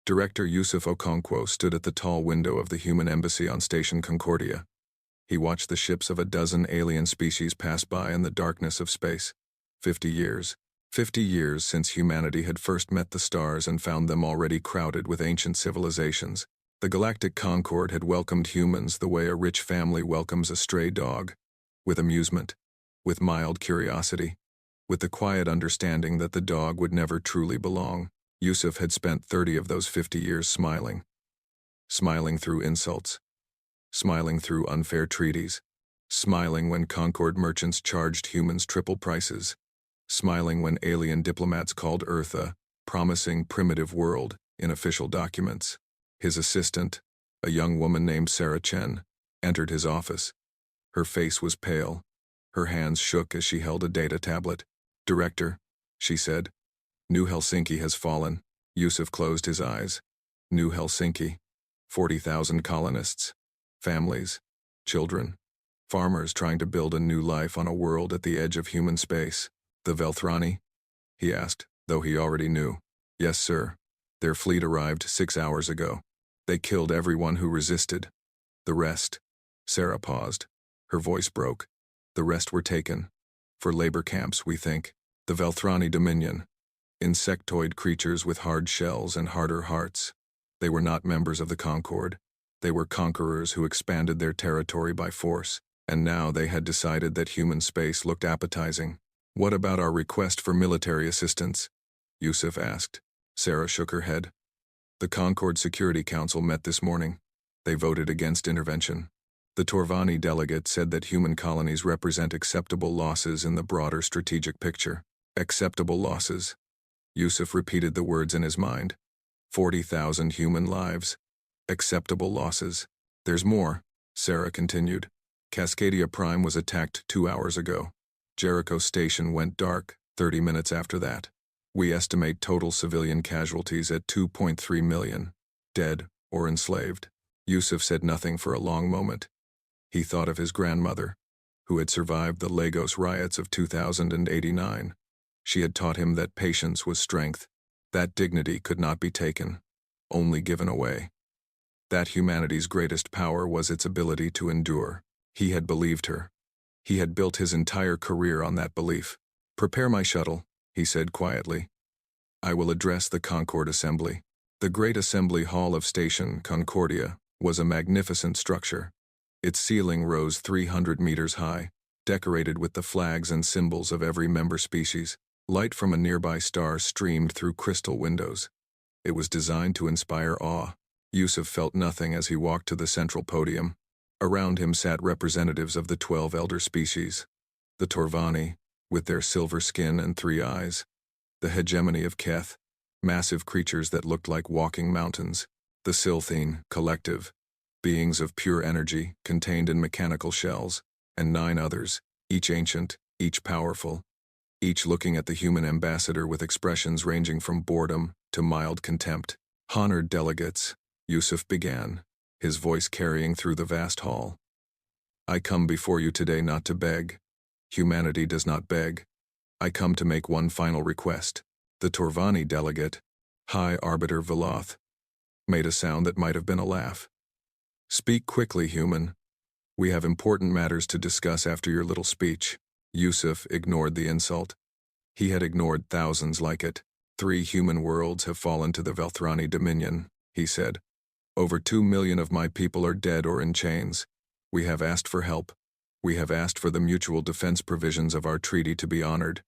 Director Yusuf Okonkwo stood at the tall window of the human embassy on Station Concordia. He watched the ships of a dozen alien species pass by in the darkness of space. 50 years. 50 years since humanity had first met the stars and found them already crowded with ancient civilizations. The Galactic Concord had welcomed humans the way a rich family welcomes a stray dog, with amusement, with mild curiosity, with the quiet understanding that the dog would never truly belong. Yusuf had spent 30 of those 50 years smiling. Smiling through insults. Smiling through unfair treaties. Smiling when Concord merchants charged humans triple prices. Smiling when alien diplomats called Earth a promising primitive world in official documents. His assistant, a young woman named Sarah Chen, entered his office. Her face was pale. Her hands shook as she held a data tablet. "Director," she said, "New Helsinki has fallen." Yusuf closed his eyes. New Helsinki. 40,000 colonists. Families. Children. Farmers trying to build a new life on a world at the edge of human space. "The Velthrani?" he asked, though he already knew. "Yes, sir. Their fleet arrived 6 hours ago. They killed everyone who resisted. The rest." Sarah paused. Her voice broke. "The rest were taken. For labor camps, we think. The Velthrani Dominion. Insectoid creatures with hard shells and harder hearts. They were not members of the Concord. They were conquerors who expanded their territory by force, and now they had decided that human space looked appetizing. "What about our request for military assistance?" Yusuf asked. Sarah shook her head. "The Concord Security Council met this morning. They voted against intervention. The Torvani delegate said that human colonies represent acceptable losses in the broader strategic picture." Acceptable losses. Yusuf repeated the words in his mind. 40,000 human lives. Acceptable losses. "There's more," Sarah continued. "Cascadia Prime was attacked 2 hours ago. Jericho Station went dark 30 minutes after that. We estimate total civilian casualties at 2.3 million, dead or enslaved." Yusuf said nothing for a long moment. He thought of his grandmother, who had survived the Lagos riots of 2089. She had taught him that patience was strength, that dignity could not be taken, only given away. That humanity's greatest power was its ability to endure. He had believed her. He had built his entire career on that belief. "Prepare my shuttle," he said quietly. "I will address the Concord Assembly." The great assembly hall of Station Concordia was a magnificent structure. Its ceiling rose 300 meters high, decorated with the flags and symbols of every member species. Light from a nearby star streamed through crystal windows. It was designed to inspire awe. Yusuf felt nothing as he walked to the central podium. Around him sat representatives of the 12 elder species. The Torvani, with their silver skin and 3 eyes. The hegemony of Keth, massive creatures that looked like walking mountains. The Silthine, collective, beings of pure energy contained in mechanical shells, and 9 others, each ancient, each powerful, each looking at the human ambassador with expressions ranging from boredom to mild contempt. "Honored delegates," Yusuf began, his voice carrying through the vast hall. "I come before you today not to beg. Humanity does not beg. I come to make one final request." The Torvani delegate, High Arbiter Veloth, made a sound that might have been a laugh. "Speak quickly, human. We have important matters to discuss after your little speech." Yusuf ignored the insult. He had ignored thousands like it. 3 human worlds have fallen to the Velthrani Dominion, he said. "Over 2 million of my people are dead or in chains. We have asked for help. We have asked for the mutual defense provisions of our treaty to be honored.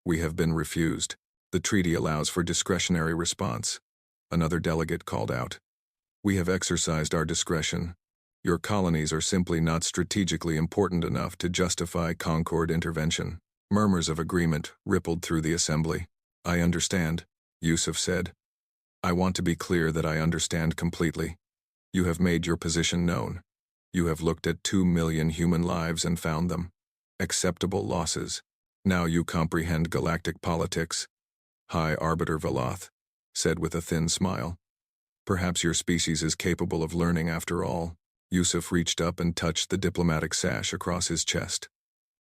We have been refused. The treaty allows for discretionary response." Another delegate called out. "We have exercised our discretion. Your colonies are simply not strategically important enough to justify Concord intervention." Murmurs of agreement rippled through the assembly. "I understand," Yusuf said. "I want to be clear that I understand completely. You have made your position known. You have looked at 2 million human lives and found them acceptable losses. Now you comprehend galactic politics." High Arbiter Veloth said with a thin smile. "Perhaps your species is capable of learning after all." Yusuf reached up and touched the diplomatic sash across his chest.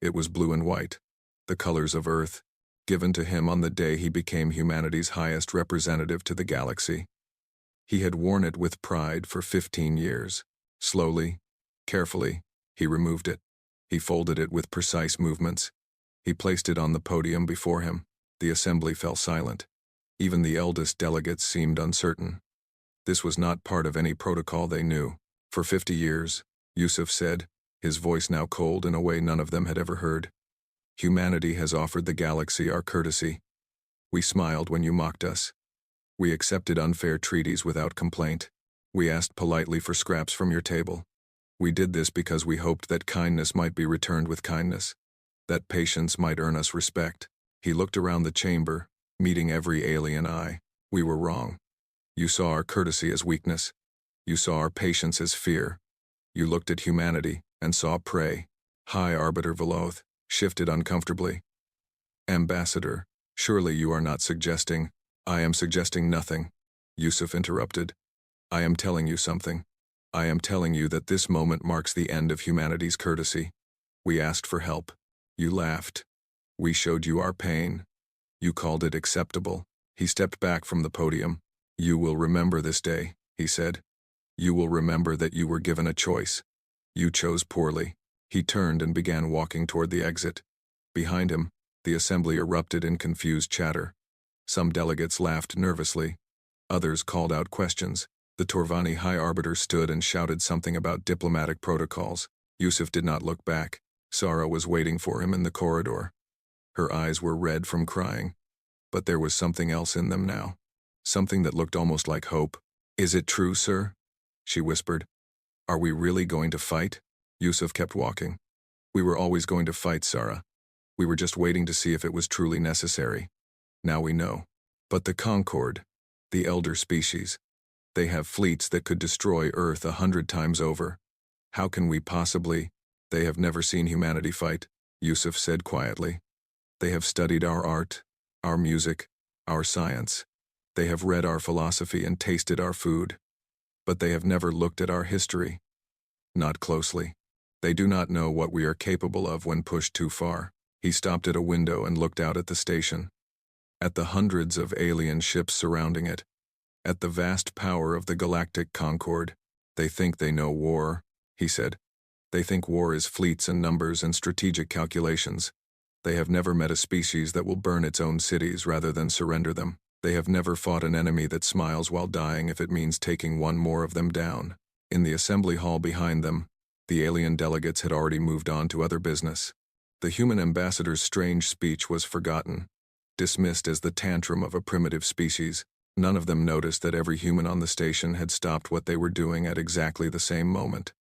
It was blue and white, the colors of Earth, given to him on the day he became humanity's highest representative to the galaxy. He had worn it with pride for 15 years. Slowly, carefully, he removed it. He folded it with precise movements. He placed it on the podium before him. The assembly fell silent. Even the eldest delegates seemed uncertain. This was not part of any protocol they knew. For 50 years, Yusuf said, his voice now cold in a way none of them had ever heard. Humanity has offered the galaxy our courtesy. We smiled when you mocked us. We accepted unfair treaties without complaint. We asked politely for scraps from your table. We did this because we hoped that kindness might be returned with kindness, that patience might earn us respect. He looked around the chamber, meeting every alien eye. We were wrong. You saw our courtesy as weakness. You saw our patience as fear. You looked at humanity and saw prey. High Arbiter Veloth shifted uncomfortably. Ambassador, surely you are not suggesting— I am suggesting nothing. Yusuf interrupted. I am telling you something. I am telling you that this moment marks the end of humanity's courtesy. We asked for help. You laughed. We showed you our pain. You called it acceptable. He stepped back from the podium. You will remember this day, he said. You will remember that you were given a choice. You chose poorly. He turned and began walking toward the exit. Behind him, the assembly erupted in confused chatter. Some delegates laughed nervously. Others called out questions. The Torvani High Arbiter stood and shouted something about diplomatic protocols. Yusuf did not look back. Sarah was waiting for him in the corridor. Her eyes were red from crying. But there was something else in them now. Something that looked almost like hope. Is it true, sir? She whispered. Are we really going to fight? Yusuf kept walking. We were always going to fight, Sarah. We were just waiting to see if it was truly necessary. Now we know. But the Concord, the elder species, they have fleets that could destroy Earth 100 times over. How can we possibly— They have never seen humanity fight, Yusuf said quietly. They have studied our art, our music, our science. They have read our philosophy and tasted our food. But they have never looked at our history. Not closely. They do not know what we are capable of when pushed too far. He stopped at a window and looked out at the station. At the hundreds of alien ships surrounding it. At the vast power of the Galactic Concord. They think they know war, he said. They think war is fleets and numbers and strategic calculations. They have never met a species that will burn its own cities rather than surrender them. They have never fought an enemy that smiles while dying if it means taking one more of them down. In the assembly hall behind them, the alien delegates had already moved on to other business. The human ambassador's strange speech was forgotten, dismissed as the tantrum of a primitive species. None of them noticed that every human on the station had stopped what they were doing at exactly the same moment.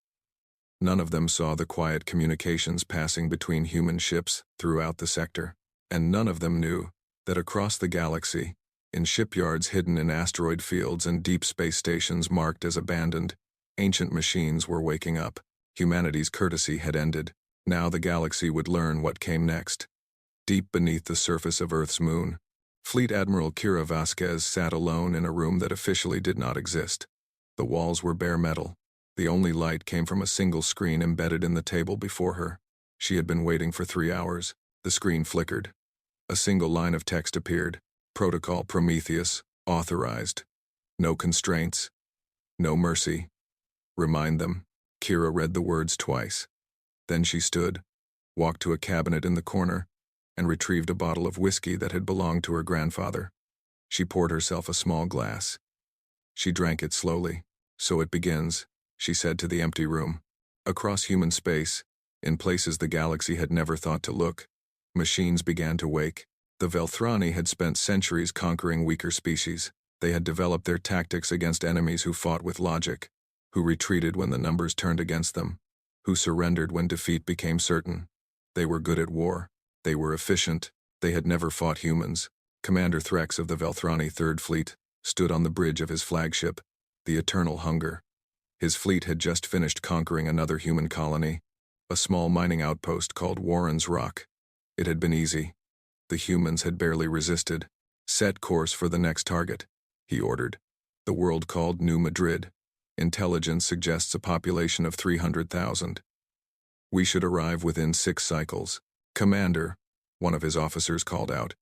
None of them saw the quiet communications passing between human ships throughout the sector. And none of them knew that across the galaxy, in shipyards hidden in asteroid fields and deep space stations marked as abandoned, ancient machines were waking up. Humanity's courtesy had ended. Now the galaxy would learn what came next. Deep beneath the surface of Earth's moon, Fleet Admiral Kira Vasquez sat alone in a room that officially did not exist. The walls were bare metal. The only light came from a single screen embedded in the table before her. She had been waiting for 3 hours. The screen flickered. A single line of text appeared. Protocol Prometheus, authorized. No constraints. No mercy. Remind them. Kira read the words twice. Then she stood, walked to a cabinet in the corner, and retrieved a bottle of whiskey that had belonged to her grandfather. She poured herself a small glass. She drank it slowly. So it begins, she said to the empty room. Across human space, in places the galaxy had never thought to look, machines began to wake. The Velthrani had spent centuries conquering weaker species. They had developed their tactics against enemies who fought with logic, who retreated when the numbers turned against them, who surrendered when defeat became certain. They were good at war. They were efficient. They had never fought humans. Commander Threx of the Velthrani Third Fleet stood on the bridge of his flagship, the Eternal Hunger. His fleet had just finished conquering another human colony, a small mining outpost called Warren's Rock. It had been easy. The humans had barely resisted. Set course for the next target, he ordered. The world called New Madrid. Intelligence suggests a population of 300,000. We should arrive within 6 cycles. Commander, one of his officers called out.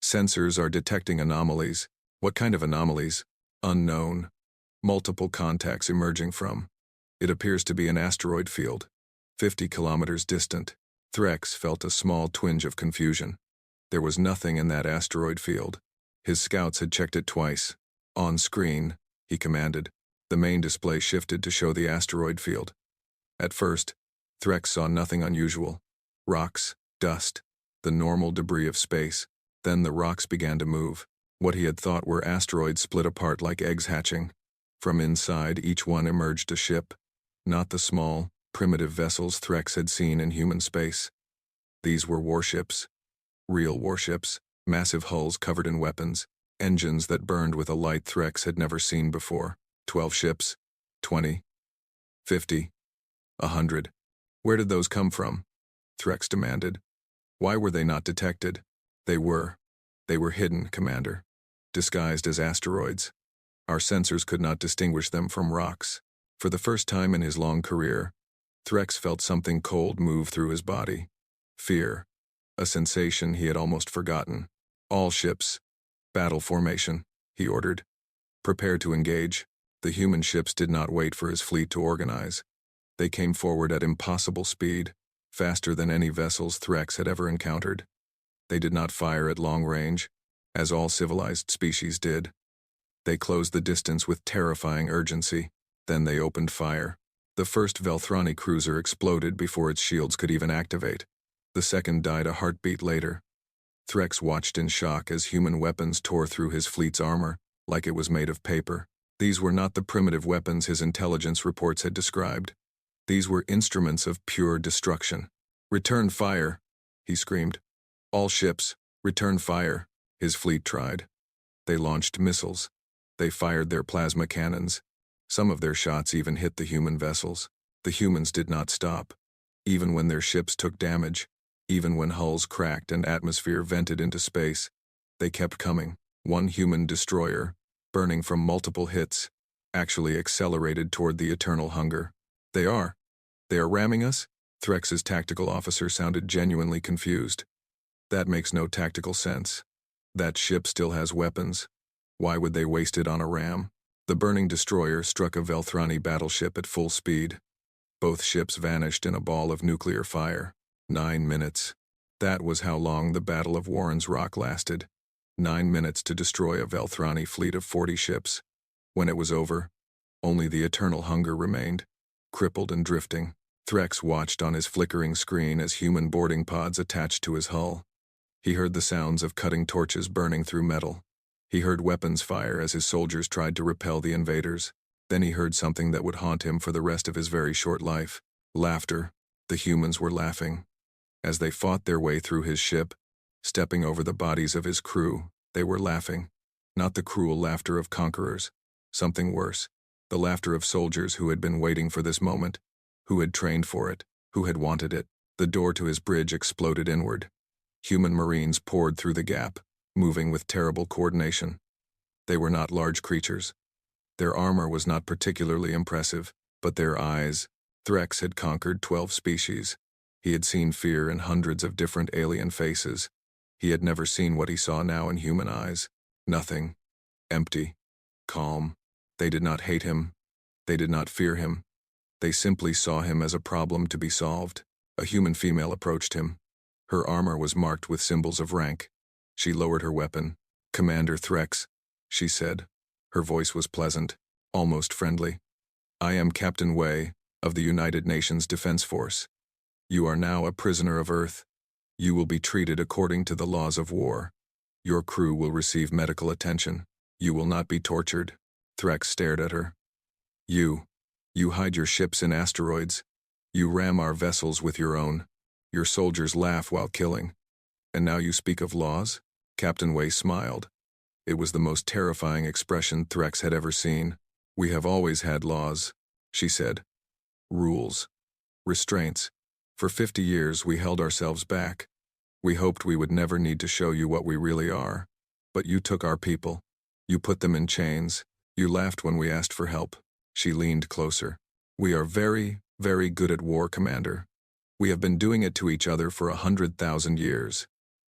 Sensors are detecting anomalies. What kind of anomalies? Unknown. multiple contacts emerging from. It appears to be an asteroid field, 50 kilometers distant. Threx felt a small twinge of confusion. There was nothing in that asteroid field. His scouts had checked it twice. On screen, he commanded. The main display shifted to show the asteroid field. At first, Threx saw nothing unusual. Rocks, dust, the normal debris of space. Then the rocks began to move. What he had thought were asteroids split apart like eggs hatching. From inside, each one emerged a ship. Not the small, primitive vessels Threx had seen in human space. These were warships. Real warships, massive hulls covered in weapons, engines that burned with a light Threx had never seen before. 12 ships, 20, 50, 100. Where did those come from? Threx demanded. Why were they not detected? They were hidden, Commander. Disguised as asteroids. Our sensors could not distinguish them from rocks. For the first time in his long career, Threx felt something cold move through his body. Fear. A sensation he had almost forgotten. All ships. Battle formation, he ordered. Prepare to engage. The human ships did not wait for his fleet to organize. They came forward at impossible speed, faster than any vessels Threx had ever encountered. They did not fire at long range, as all civilized species did. They closed the distance with terrifying urgency. Then they opened fire. The first Velthrani cruiser exploded before its shields could even activate. The second died a heartbeat later. Threx watched in shock as human weapons tore through his fleet's armor, like it was made of paper. These were not the primitive weapons his intelligence reports had described. These were instruments of pure destruction. Return fire, he screamed. All ships, return fire, his fleet tried. They launched missiles. They fired their plasma cannons. Some of their shots even hit the human vessels. The humans did not stop. Even when their ships took damage, even when hulls cracked and atmosphere vented into space, they kept coming. One human destroyer, burning from multiple hits, actually accelerated toward the eternal hunger. They are ramming us? Threx's tactical officer sounded genuinely confused. That makes no tactical sense. That ship still has weapons. Why would they waste it on a ram? The burning destroyer struck a Velthrani battleship at full speed. Both ships vanished in a ball of nuclear fire. 9 minutes. That was how long the Battle of Warren's Rock lasted. 9 minutes to destroy a Velthrani fleet of 40 ships. When it was over, only the eternal hunger remained, crippled and drifting. Threx watched on his flickering screen as human boarding pods attached to his hull. He heard the sounds of cutting torches burning through metal. He heard weapons fire as his soldiers tried to repel the invaders. Then he heard something that would haunt him for the rest of his very short life. Laughter. The humans were laughing. As they fought their way through his ship, stepping over the bodies of his crew, they were laughing. Not the cruel laughter of conquerors. Something worse. The laughter of soldiers who had been waiting for this moment, who had trained for it, who had wanted it. The door to his bridge exploded inward. Human marines poured through the gap, moving with terrible coordination. They were not large creatures. Their armor was not particularly impressive, but their eyes. Threx had conquered 12 species. He had seen fear in hundreds of different alien faces. He had never seen what he saw now in human eyes. Nothing. Empty. Calm. They did not hate him. They did not fear him. They simply saw him as a problem to be solved. A human female approached him. Her armor was marked with symbols of rank. She lowered her weapon. "Commander Threx," she said. Her voice was pleasant, almost friendly. "I am Captain Wei, of the United Nations Defense Force. You are now a prisoner of Earth. You will be treated according to the laws of war. Your crew will receive medical attention. You will not be tortured." Threx stared at her. You hide your ships in asteroids. You ram our vessels with your own. Your soldiers laugh while killing. And now you speak of laws?" Captain Wei smiled. It was the most terrifying expression Threx had ever seen. "We have always had laws," she said. "Rules. Restraints. For 50 years we held ourselves back. We hoped we would never need to show you what we really are. But you took our people. You put them in chains. You laughed when we asked for help." She leaned closer. "We are very, very good at war, Commander. We have been doing it to each other for 100,000 years.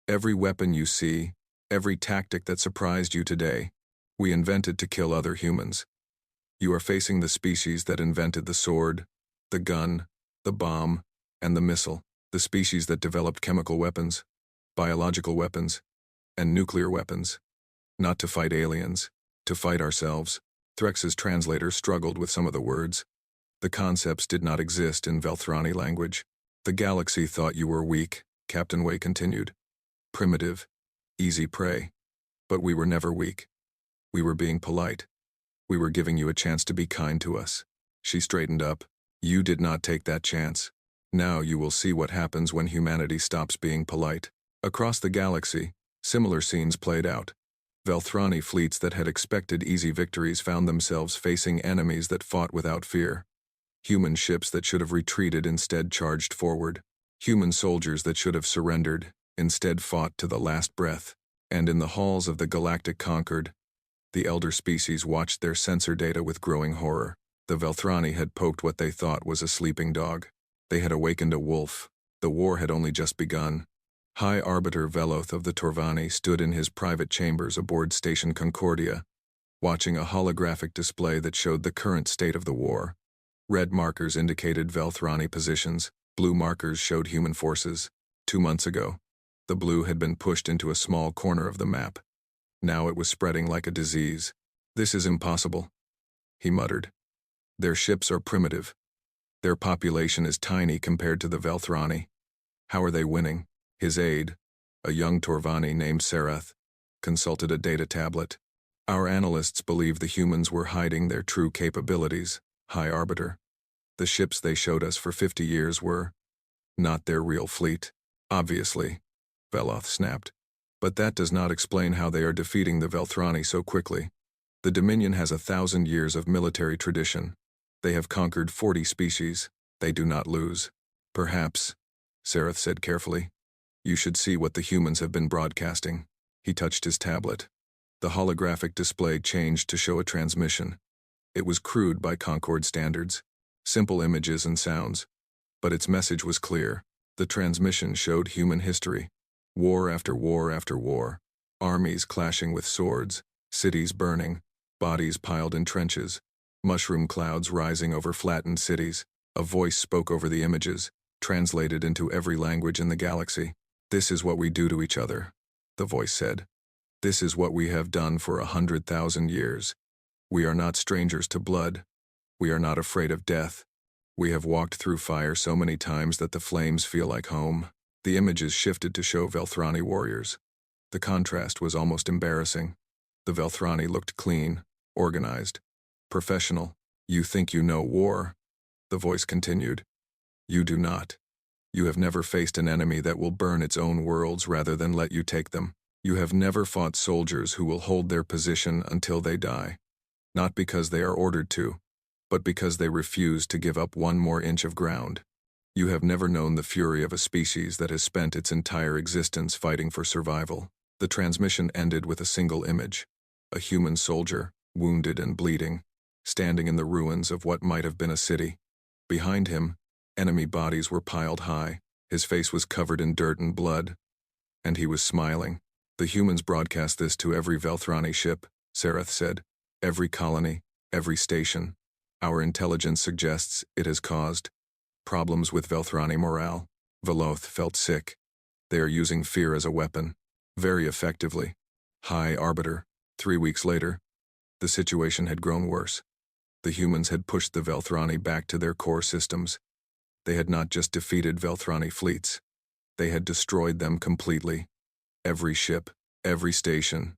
Every weapon you see, every tactic that surprised you today, we invented to kill other humans. You are facing the species that invented the sword, the gun, the bomb, and the missile, the species that developed chemical weapons, biological weapons, and nuclear weapons. Not to fight aliens, to fight ourselves. Threx's translator struggled with some of the words. The concepts did not exist in Velthrani language. The galaxy thought you were weak, Captain Way continued. Primitive, easy prey. But we were never weak. We were being polite. We were giving you a chance to be kind to us. She straightened up. You did not take that chance. Now you will see what happens when humanity stops being polite. Across the galaxy, similar scenes played out. Velthrani fleets that had expected easy victories found themselves facing enemies that fought without fear. Human ships that should have retreated instead charged forward. Human soldiers that should have surrendered instead fought to the last breath. And in the halls of the Galactic Concord, the elder species watched their sensor data with growing horror. The Velthrani had poked what they thought was a sleeping dog. They had awakened a wolf. The war had only just begun. High Arbiter Veloth of the Torvani stood in his private chambers aboard Station Concordia, watching a holographic display that showed the current state of the war. Red markers indicated Velthrani positions. Blue markers showed human forces. 2 months ago, the blue had been pushed into a small corner of the map. Now it was spreading like a disease. This is impossible, he muttered. Their ships are primitive. Their population is tiny compared to the Velthrani. How are they winning? His aide, a young Torvani named Serath, consulted a data tablet. Our analysts believe the humans were hiding their true capabilities, High Arbiter. The ships they showed us for 50 years were not their real fleet. Obviously, Veloth snapped. But that does not explain how they are defeating the Velthrani so quickly. The Dominion has 1,000 years of military tradition. They have conquered 40 species. They do not lose. Perhaps, Serath said carefully, you should see what the humans have been broadcasting. He touched his tablet. The holographic display changed to show a transmission. It was crude by Concord standards. Simple images and sounds. But its message was clear. The transmission showed human history. War after war after war. Armies clashing with swords. Cities burning. Bodies piled in trenches. Mushroom clouds rising over flattened cities. A voice spoke over the images, translated into every language in the galaxy. This is what we do to each other, the voice said. This is what we have done for 100,000 years. We are not strangers to blood. We are not afraid of death. We have walked through fire so many times that the flames feel like home. The images shifted to show Velthrani warriors. The contrast was almost embarrassing. The Velthrani looked clean, organized, professional. You think you know war? The voice continued. You do not. You have never faced an enemy that will burn its own worlds rather than let you take them. You have never fought soldiers who will hold their position until they die. Not because they are ordered to, but because they refuse to give up 1 more inch of ground. You have never known the fury of a species that has spent its entire existence fighting for survival. The transmission ended with a single image. A human soldier, wounded and bleeding, standing in the ruins of what might have been a city. Behind him, enemy bodies were piled high. His face was covered in dirt and blood. And he was smiling. The humans broadcast this to every Velthrani ship, Serath said. Every colony, every station. Our intelligence suggests it has caused problems with Velthrani morale. Veloth felt sick. They are using fear as a weapon. Very effectively. High Arbiter. 3 weeks later, the situation had grown worse. The humans had pushed the Velthrani back to their core systems. They had not just defeated Velthrani fleets. They had destroyed them completely. Every ship, every station,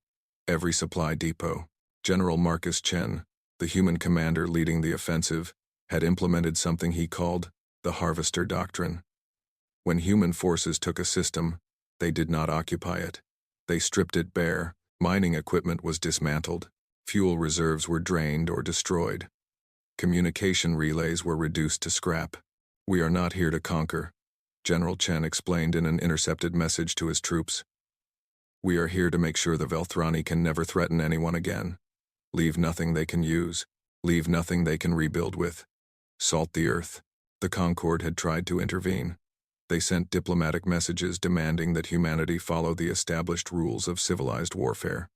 every supply depot. General Marcus Chen, the human commander leading the offensive, had implemented something he called the Harvester Doctrine. When human forces took a system, they did not occupy it. They stripped it bare. Mining equipment was dismantled. Fuel reserves were drained or destroyed. Communication relays were reduced to scrap. We are not here to conquer, General Chen explained in an intercepted message to his troops. We are here to make sure the Velthrani can never threaten anyone again. Leave nothing they can use. Leave nothing they can rebuild with. Salt the earth. The Concord had tried to intervene. They sent diplomatic messages demanding that humanity follow the established rules of civilized warfare.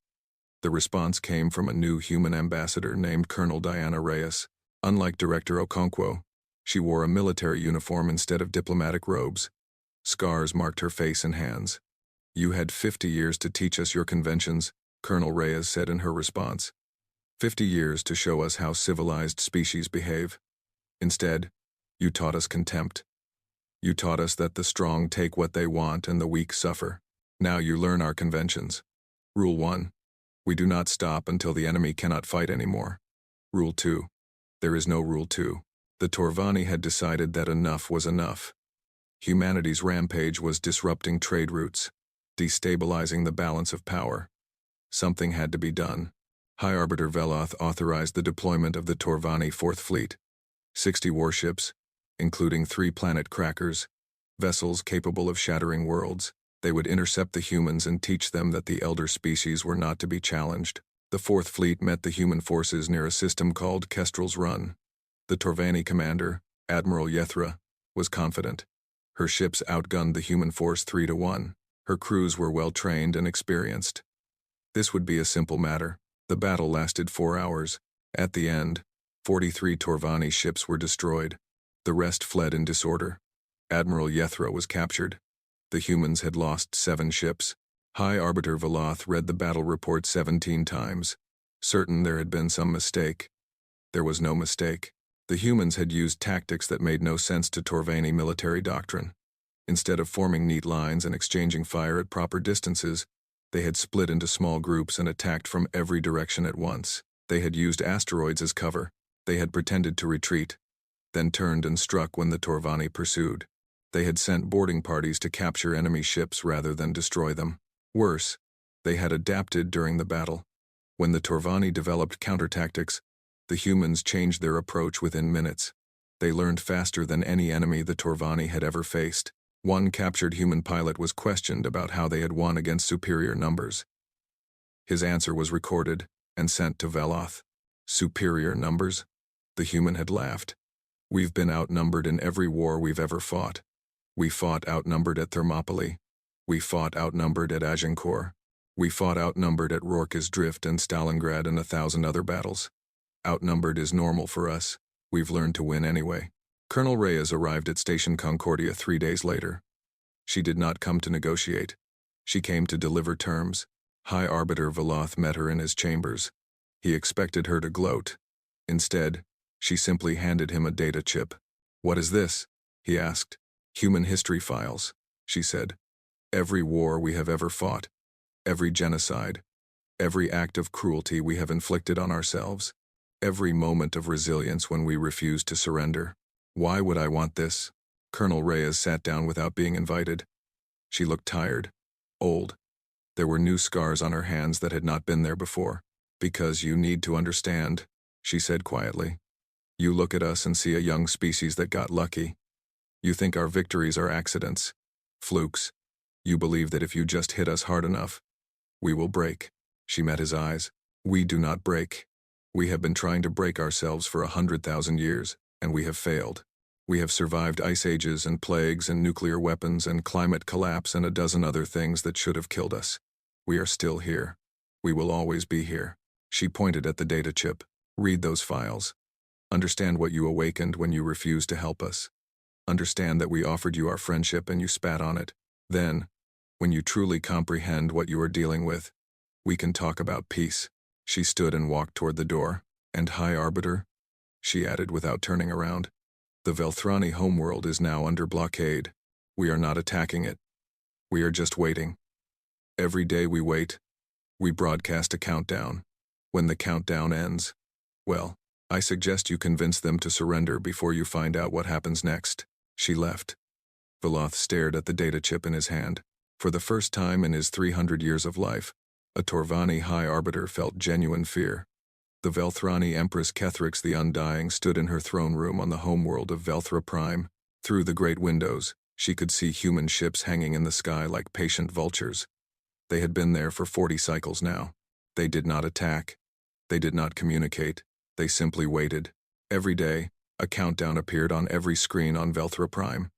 The response came from a new human ambassador named Colonel Diana Reyes. Unlike Director Okonkwo, she wore a military uniform instead of diplomatic robes. Scars marked her face and hands. "You had 50 years to teach us your conventions," Colonel Reyes said in her response. 50 years to show us how civilized species behave. Instead, you taught us contempt. You taught us that the strong take what they want and the weak suffer. Now you learn our conventions. Rule 1. We do not stop until the enemy cannot fight anymore. Rule 2. There is no Rule 2. The Torvani had decided that enough was enough. Humanity's rampage was disrupting trade routes, destabilizing the balance of power. Something had to be done. High Arbiter Veloth authorized the deployment of the Torvani Fourth Fleet. 60 warships, including 3 planet crackers, vessels capable of shattering worlds. They would intercept the humans and teach them that the elder species were not to be challenged. The Fourth Fleet met the human forces near a system called Kestrel's Run. The Torvani commander, Admiral Yethra, was confident. Her ships outgunned the human force 3-1. Her crews were well-trained and experienced. This would be a simple matter. The battle lasted 4 hours. At the end, 43 Torvani ships were destroyed. The rest fled in disorder. Admiral Yethra was captured. The humans had lost 7 ships. High Arbiter Veloth read the battle report 17 times, certain there had been some mistake. There was no mistake. The humans had used tactics that made no sense to Torvani military doctrine. Instead of forming neat lines and exchanging fire at proper distances, they had split into small groups and attacked from every direction at once. They had used asteroids as cover. They had pretended to retreat, then turned and struck when the Torvani pursued. They had sent boarding parties to capture enemy ships rather than destroy them. Worse, they had adapted during the battle. When the Torvani developed countertactics, the humans changed their approach within minutes. They learned faster than any enemy the Torvani had ever faced. One captured human pilot was questioned about how they had won against superior numbers. His answer was recorded and sent to Veloth. Superior numbers? The human had laughed. We've been outnumbered in every war we've ever fought. We fought outnumbered at Thermopylae. We fought outnumbered at Agincourt. We fought outnumbered at Rorke's Drift and Stalingrad and 1,000 other battles. Outnumbered is normal for us. We've learned to win anyway. Colonel Reyes arrived at Station Concordia 3 days later. She did not come to negotiate. She came to deliver terms. High Arbiter Veloth met her in his chambers. He expected her to gloat. Instead, she simply handed him a data chip. "What is this?" he asked. "Human history files," she said. "Every war we have ever fought, every genocide, every act of cruelty we have inflicted on ourselves, every moment of resilience when we refused to surrender. Why would I want this?" Colonel Reyes sat down without being invited. She looked tired, old. There were new scars on her hands that had not been there before. "Because you need to understand," she said quietly. "You look at us and see a young species that got lucky. You think our victories are accidents, flukes. You believe that if you just hit us hard enough, we will break." She met his eyes. "We do not break. We have been trying to break ourselves for 100,000 years, and we have failed. We have survived ice ages and plagues and nuclear weapons and climate collapse and a dozen other things that should have killed us. We are still here. We will always be here." She pointed at the data chip. "Read those files. Understand what you awakened when you refused to help us. Understand that we offered you our friendship and you spat on it. Then, when you truly comprehend what you are dealing with, we can talk about peace." She stood and walked toward the door. "And High Arbiter," she added without turning around, "the Velthrani homeworld is now under blockade. We are not attacking it. We are just waiting. Every day we wait, we broadcast a countdown. When the countdown ends, well, I suggest you convince them to surrender before you find out what happens next." She left. Veloth stared at the data chip in his hand. For the first time in his 300 years of life, a Torvani High Arbiter felt genuine fear. The Velthrani Empress Kethrix the Undying stood in her throne room on the homeworld of Velthra Prime. Through the great windows, she could see human ships hanging in the sky like patient vultures. They had been there for 40 cycles now. They did not attack. They did not communicate. They simply waited. Every day, a countdown appeared on every screen on Velthra Prime.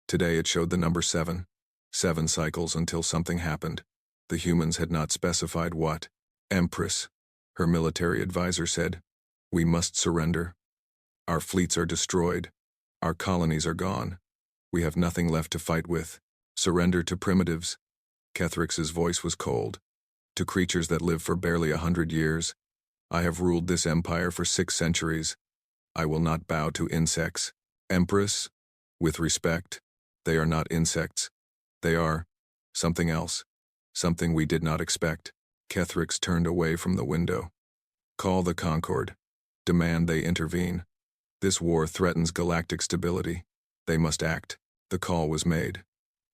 Today it showed the number 7. 7 cycles until something happened. The humans had not specified what. Empress, her military advisor said, we must surrender. Our fleets are destroyed. Our colonies are gone. We have nothing left to fight with. Surrender to primitives. Kethrix's voice was cold. To creatures that live for barely 100 years. I have ruled this empire for 6 centuries. I will not bow to insects. Empress, with respect, they are not insects. They are something else. Something we did not expect. Kethrix turned away from the window. Call the Concord. Demand they intervene. This war threatens galactic stability. They must act. The call was made.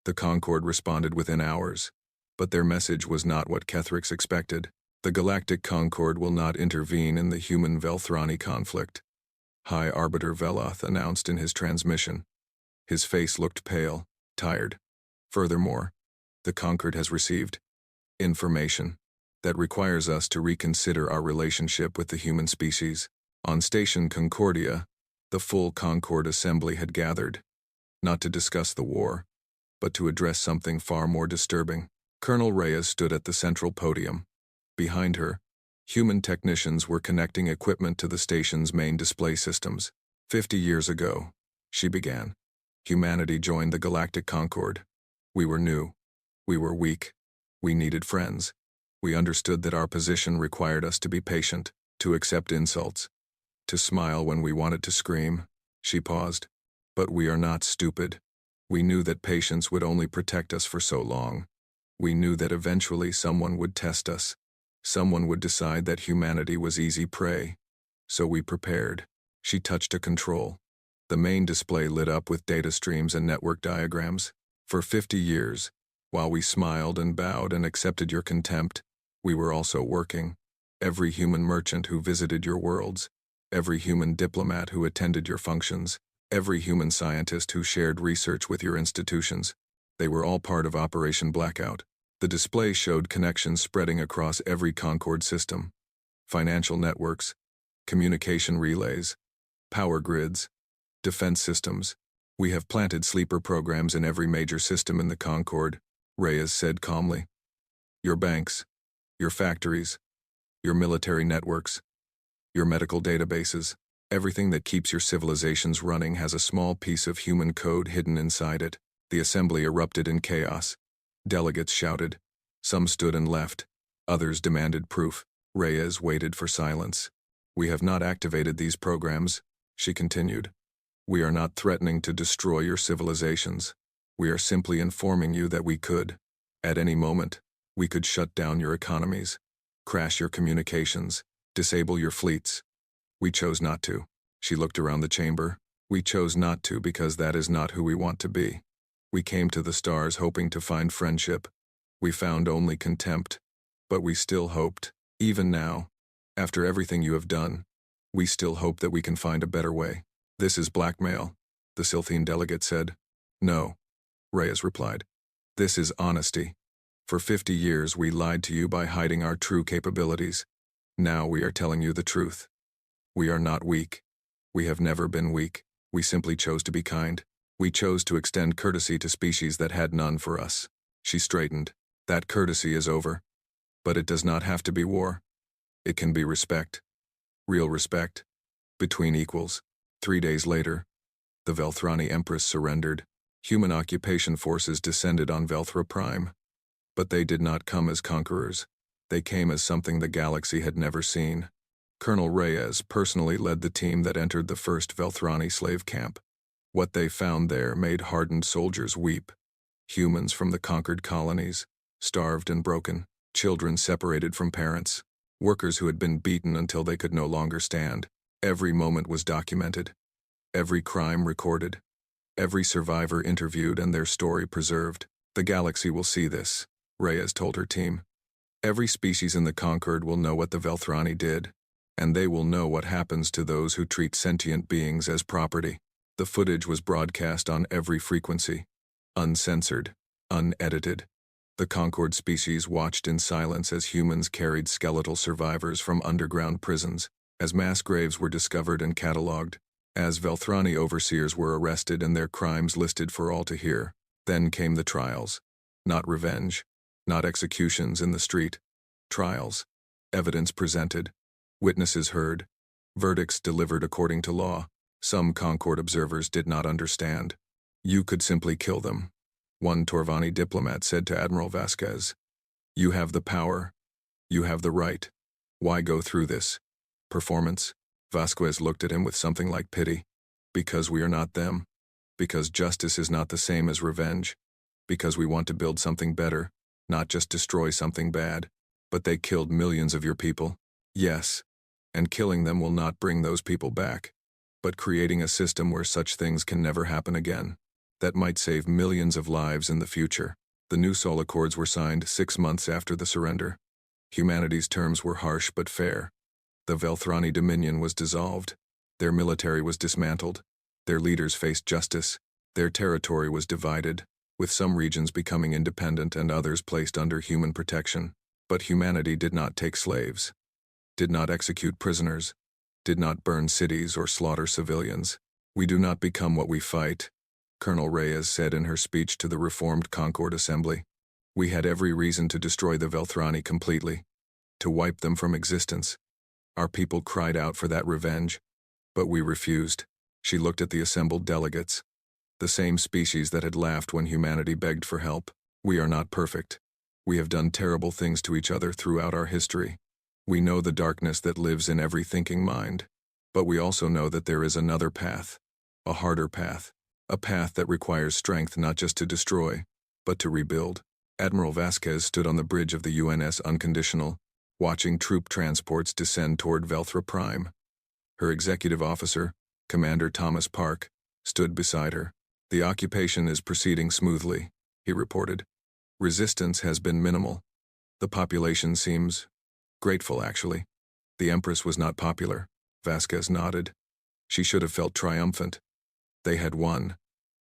The Concord responded within hours. But their message was not what Kethrix expected. The Galactic Concord will not intervene in the human-Velthrani conflict, High Arbiter Veloth announced in his transmission. His face looked pale, tired. Furthermore, the Concord has received information that requires us to reconsider our relationship with the human species. On Station Concordia, the full Concord Assembly had gathered, not to discuss the war, but to address something far more disturbing. Colonel Reyes stood at the central podium. Behind her, human technicians were connecting equipment to the station's main display systems. 50 years ago, she began, humanity joined the Galactic Concord. We were new. We were weak. We needed friends. We understood that our position required us to be patient, to accept insults, to smile when we wanted to scream. She paused. But we are not stupid. We knew that patience would only protect us for so long. We knew that eventually someone would test us. Someone would decide that humanity was easy prey. So we prepared. She touched a control. The main display lit up with data streams and network diagrams. For 50 years, while we smiled and bowed and accepted your contempt, we were also working. Every human merchant who visited your worlds, every human diplomat who attended your functions, every human scientist who shared research with your institutions, they were all part of Operation Blackout. The display showed connections spreading across every Concord system. Financial networks, communication relays, power grids, defense systems. We have planted sleeper programs in every major system in the Concord, Reyes said calmly. Your banks, your factories, your military networks, your medical databases, everything that keeps your civilizations running has a small piece of human code hidden inside it. The assembly erupted in chaos. Delegates shouted. Some stood and left. Others demanded proof. Reyes waited for silence. We have not activated these programs, she continued. We are not threatening to destroy your civilizations. We are simply informing you that we could. At any moment, we could shut down your economies, crash your communications, disable your fleets. We chose not to. She looked around the chamber. We chose not to because that is not who we want to be. We came to the stars hoping to find friendship. We found only contempt. But we still hoped. Even now, after everything you have done, we still hope that we can find a better way. This is blackmail, the Silthine delegate said. No, Reyes replied. This is honesty. For 50 years we lied to you by hiding our true capabilities. Now we are telling you the truth. We are not weak. We have never been weak. We simply chose to be kind. We chose to extend courtesy to species that had none for us. She straightened. That courtesy is over. But it does not have to be war. It can be respect. Real respect. Between equals. 3 days later, the Velthrani Empress surrendered. Human occupation forces descended on Velthra Prime. But they did not come as conquerors. They came as something the galaxy had never seen. Colonel Reyes personally led the team that entered the first Velthrani slave camp. What they found there made hardened soldiers weep. Humans from the conquered colonies, starved and broken, children separated from parents, workers who had been beaten until they could no longer stand. Every moment was documented. Every crime recorded. Every survivor interviewed and their story preserved. The galaxy will see this, Reyes told her team. Every species in the Concord will know what the Velthrani did, and they will know what happens to those who treat sentient beings as property. The footage was broadcast on every frequency, uncensored, unedited. The Concord species watched in silence as humans carried skeletal survivors from underground prisons, as mass graves were discovered and catalogued, as Velthrani overseers were arrested and their crimes listed for all to hear. Then came the trials. Not revenge, not executions in the street. Trials. Evidence presented. Witnesses heard. Verdicts delivered according to law. Some Concord observers did not understand. You could simply kill them. One Torvani diplomat said to Admiral Vasquez. You have the power. You have the right. Why go through this? Performance? Vasquez looked at him with something like pity. Because we are not them. Because justice is not the same as revenge. Because we want to build something better, not just destroy something bad. But they killed millions of your people. Yes. And killing them will not bring those people back. But creating a system where such things can never happen again. That might save millions of lives in the future. The New Sol Accords were signed 6 months after the surrender. Humanity's terms were harsh but fair. The Velthrani Dominion was dissolved. Their military was dismantled. Their leaders faced justice. Their territory was divided, with some regions becoming independent and others placed under human protection. But humanity did not take slaves, did not execute prisoners, did not burn cities or slaughter civilians. We do not become what we fight, Colonel Reyes said in her speech to the reformed Concord Assembly. We had every reason to destroy the Velthrani completely, to wipe them from existence. Our people cried out for that revenge, but we refused. She looked at the assembled delegates, the same species that had laughed when humanity begged for help. We are not perfect. We have done terrible things to each other throughout our history. We know the darkness that lives in every thinking mind, but we also know that there is another path, a harder path, a path that requires strength not just to destroy, but to rebuild. Admiral Vasquez stood on the bridge of the UNS Unconditional, watching troop transports descend toward Velthra Prime. Her executive officer, Commander Thomas Park, stood beside her. The occupation is proceeding smoothly, he reported. Resistance has been minimal. The population seems grateful, actually. The Empress was not popular. Vasquez nodded. She should have felt triumphant. They had won.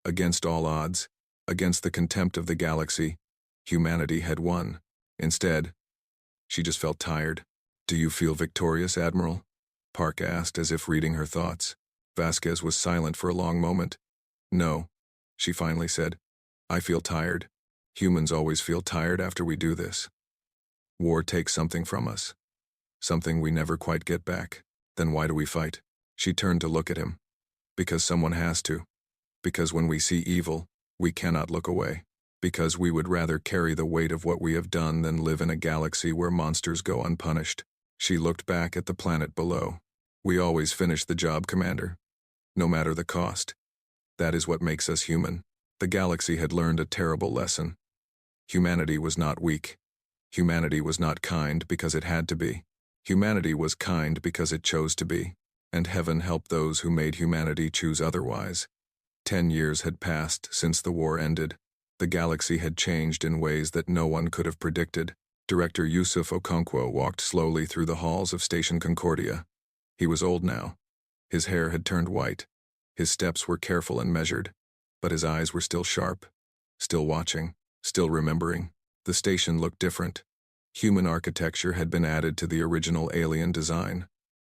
Against all odds, against the contempt of the galaxy, humanity had won. Instead, she just felt tired. Do you feel victorious, Admiral? Park asked, as if reading her thoughts. Vasquez was silent for a long moment. No, she finally said. I feel tired. Humans always feel tired after we do this. War takes something from us. Something we never quite get back. Then why do we fight? She turned to look at him. Because someone has to. Because when we see evil, we cannot look away. Because we would rather carry the weight of what we have done than live in a galaxy where monsters go unpunished. She looked back at the planet below. We always finish the job, Commander. No matter the cost. That is what makes us human. The galaxy had learned a terrible lesson. Humanity was not weak. Humanity was not kind because it had to be. Humanity was kind because it chose to be. And heaven helped those who made humanity choose otherwise. 10 years had passed since the war ended. The galaxy had changed in ways that no one could have predicted. Director Yusuf Okonkwo walked slowly through the halls of Station Concordia. He was old now. His hair had turned white. His steps were careful and measured, but his eyes were still sharp, still watching, still remembering. The station looked different. Human architecture had been added to the original alien design.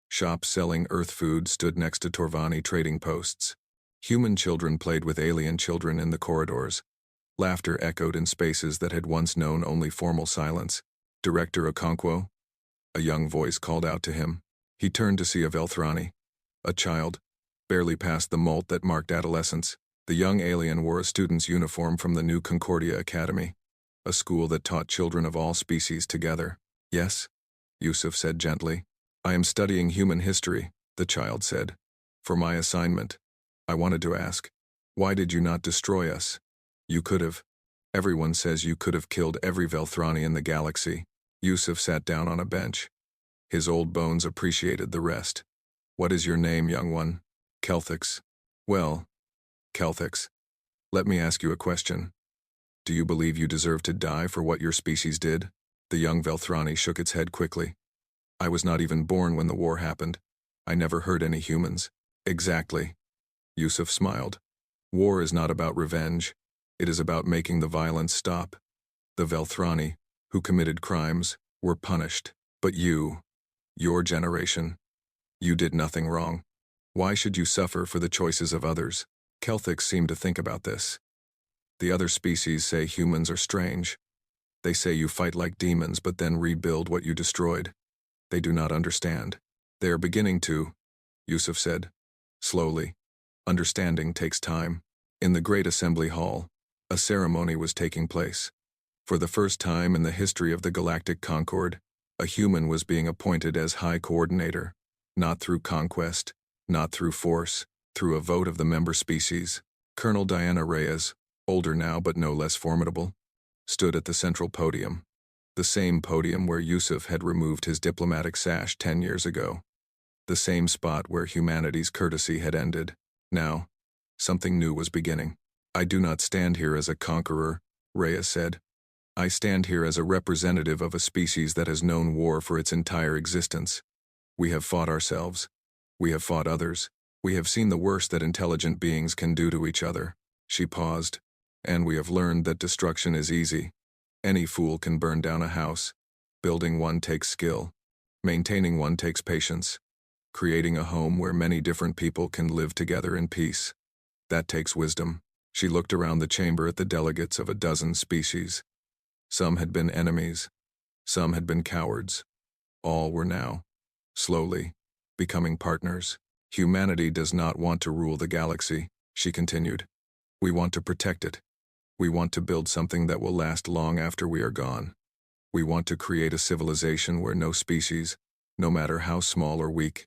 Shops selling Earth food stood next to Torvani trading posts. Human children played with alien children in the corridors. Laughter echoed in spaces that had once known only formal silence. Director Okonkwo? A young voice called out to him. He turned to see a Velthrani, a child, barely past the molt that marked adolescence. The young alien wore a student's uniform from the new Concordia Academy, a school that taught children of all species together. Yes, Yusuf said gently. I am studying human history, the child said. For my assignment, I wanted to ask, why did you not destroy us? You could have. Everyone says you could have killed every Velthrani in the galaxy. Yusuf sat down on a bench. His old bones appreciated the rest. What is your name, young one? Kelthix. Well, Kelthix, let me ask you a question. Do you believe you deserve to die for what your species did? The young Velthrani shook its head quickly. I was not even born when the war happened. I never hurt any humans. Exactly. Yusuf smiled. War is not about revenge. It is about making the violence stop. The Velthrani, who committed crimes, were punished. But you, your generation, you did nothing wrong. Why should you suffer for the choices of others? Kelthix seemed to think about this. The other species say humans are strange. They say you fight like demons but then rebuild what you destroyed. They do not understand. They are beginning to, Yusuf said. Slowly. Understanding takes time. In the great assembly hall, a ceremony was taking place. For the first time in the history of the Galactic Concord, a human was being appointed as High Coordinator, not through conquest, not through force, through a vote of the member species. Colonel Diana Reyes, older now but no less formidable, stood at the central podium, the same podium where Yusuf had removed his diplomatic sash 10 years ago, the same spot where humanity's courtesy had ended. Now, something new was beginning. I do not stand here as a conqueror, Reyes said. I stand here as a representative of a species that has known war for its entire existence. We have fought ourselves. We have fought others. We have seen the worst that intelligent beings can do to each other. She paused. And we have learned that destruction is easy. Any fool can burn down a house. Building one takes skill. Maintaining one takes patience. Creating a home where many different people can live together in peace. That takes wisdom. She looked around the chamber at the delegates of a dozen species. Some had been enemies. Some had been cowards. All were now, slowly, becoming partners. Humanity does not want to rule the galaxy, she continued. We want to protect it. We want to build something that will last long after we are gone. We want to create a civilization where no species, no matter how small or weak,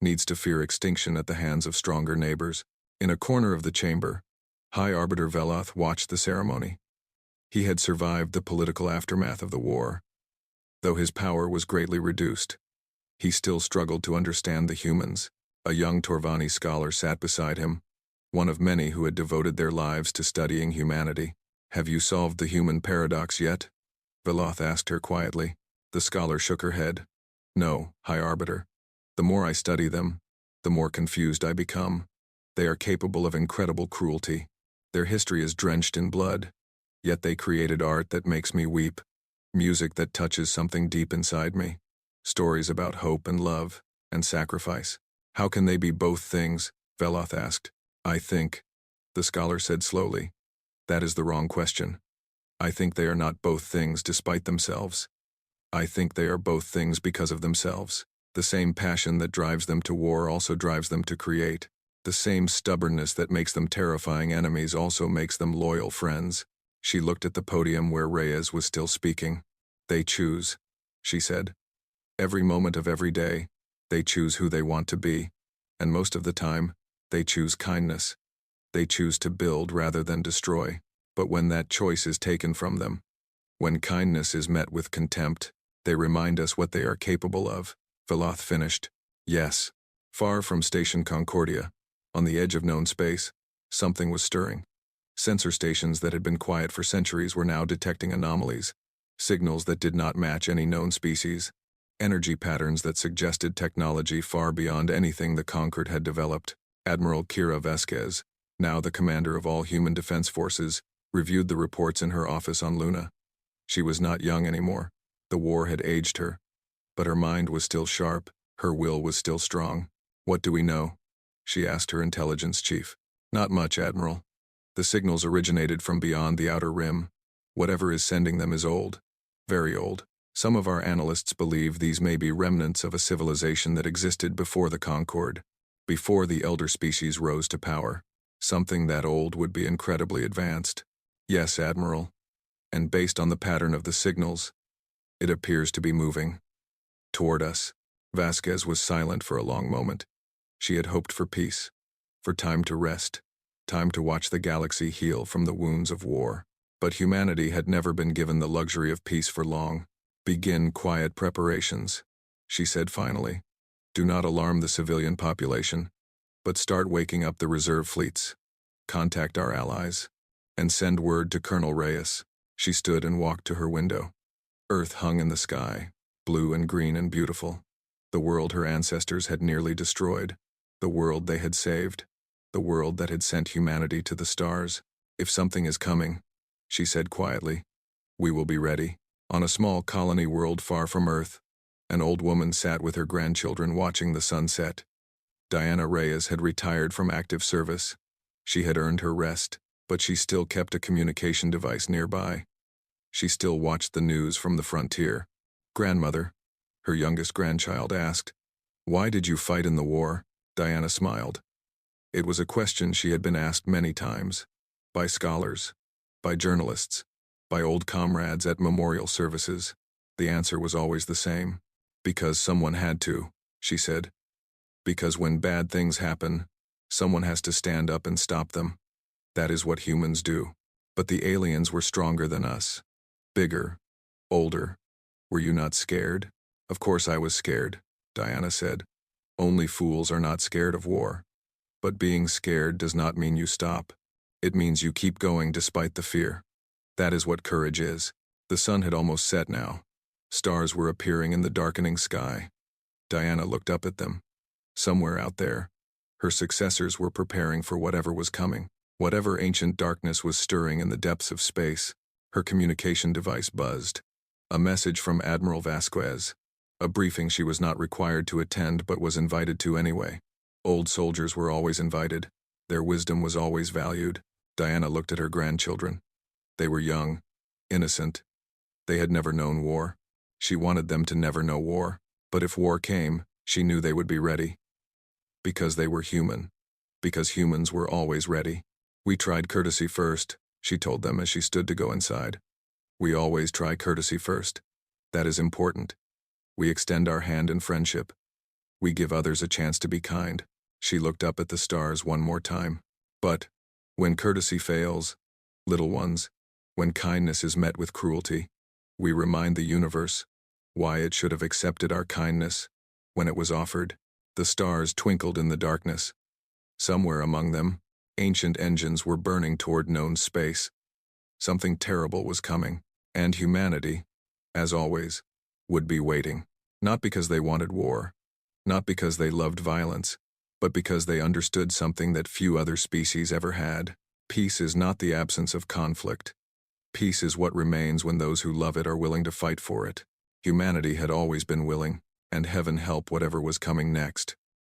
needs to fear extinction at the hands of stronger neighbors. In a corner of the chamber, High Arbiter Veloth watched the ceremony. He had survived the political aftermath of the war. Though his power was greatly reduced, he still struggled to understand the humans. A young Torvani scholar sat beside him, one of many who had devoted their lives to studying humanity. Have you solved the human paradox yet? Veloth asked her quietly. The scholar shook her head. No, High Arbiter. The more I study them, the more confused I become. They are capable of incredible cruelty. Their history is drenched in blood. Yet they created art that makes me weep, music that touches something deep inside me, stories about hope and love and sacrifice. How can they be both things? Veloth asked. I think, the scholar said slowly, that is the wrong question. I think they are not both things despite themselves. I think they are both things because of themselves. The same passion that drives them to war also drives them to create. The same stubbornness that makes them terrifying enemies also makes them loyal friends. She looked at the podium where Reyes was still speaking. They choose, she said. Every moment of every day, they choose who they want to be. And most of the time, they choose kindness. They choose to build rather than destroy. But when that choice is taken from them, when kindness is met with contempt, they remind us what they are capable of. Veloth finished. Yes. Far from Station Concordia, on the edge of known space, something was stirring. Sensor stations that had been quiet for centuries were now detecting anomalies, signals that did not match any known species, energy patterns that suggested technology far beyond anything the Concord had developed. Admiral Kira Vasquez, now the commander of all human defense forces, reviewed the reports in her office on Luna. She was not young anymore. The war had aged her. But her mind was still sharp, her will was still strong. What do we know? She asked her intelligence chief. Not much, Admiral. The signals originated from beyond the outer rim. Whatever is sending them is old. Very old. Some of our analysts believe these may be remnants of a civilization that existed before the Concord, before the elder species rose to power. Something that old would be incredibly advanced. Yes, Admiral. And based on the pattern of the signals, it appears to be moving toward us. Vasquez was silent for a long moment. She had hoped for peace, for time to rest, time to watch the galaxy heal from the wounds of war. But humanity had never been given the luxury of peace for long. Begin quiet preparations, she said finally. Do not alarm the civilian population, but start waking up the reserve fleets. Contact our allies, and send word to Colonel Reyes. She stood and walked to her window. Earth hung in the sky, blue and green and beautiful. The world her ancestors had nearly destroyed. The world they had saved. The world that had sent humanity to the stars. If something is coming, she said quietly, we will be ready. On a small colony world far from Earth, an old woman sat with her grandchildren watching the sunset. Diana Reyes had retired from active service. She had earned her rest, but she still kept a communication device nearby. She still watched the news from the frontier. Grandmother, her youngest grandchild asked. Why did you fight in the war? Diana smiled. It was a question she had been asked many times. By scholars, by journalists, by old comrades at memorial services. The answer was always the same. Because someone had to, she said. Because when bad things happen, someone has to stand up and stop them. That is what humans do. But the aliens were stronger than us. Bigger. Older. Were you not scared? Of course I was scared, Diana said. Only fools are not scared of war. But being scared does not mean you stop. It means you keep going despite the fear. That is what courage is. The sun had almost set now. Stars were appearing in the darkening sky. Diana looked up at them. Somewhere out there, her successors were preparing for whatever was coming. Whatever ancient darkness was stirring in the depths of space, her communication device buzzed. A message from Admiral Vasquez. A briefing she was not required to attend but was invited to anyway. Old soldiers were always invited. Their wisdom was always valued. Diana looked at her grandchildren. They were young, innocent. They had never known war. She wanted them to never know war. But if war came, she knew they would be ready. Because they were human. Because humans were always ready. We tried courtesy first, she told them as she stood to go inside. We always try courtesy first. That is important. We extend our hand in friendship. We give others a chance to be kind. She looked up at the stars one more time. But, when courtesy fails, little ones, when kindness is met with cruelty, we remind the universe why it should have accepted our kindness when it was offered. The stars twinkled in the darkness. Somewhere among them, ancient engines were burning toward known space. Something terrible was coming, and humanity, as always, would be waiting. Not because they wanted war, not because they loved violence, but because they understood something that few other species ever had. Peace is not the absence of conflict. Peace is what remains when those who love it are willing to fight for it. Humanity had always been willing, and heaven help whatever was coming next.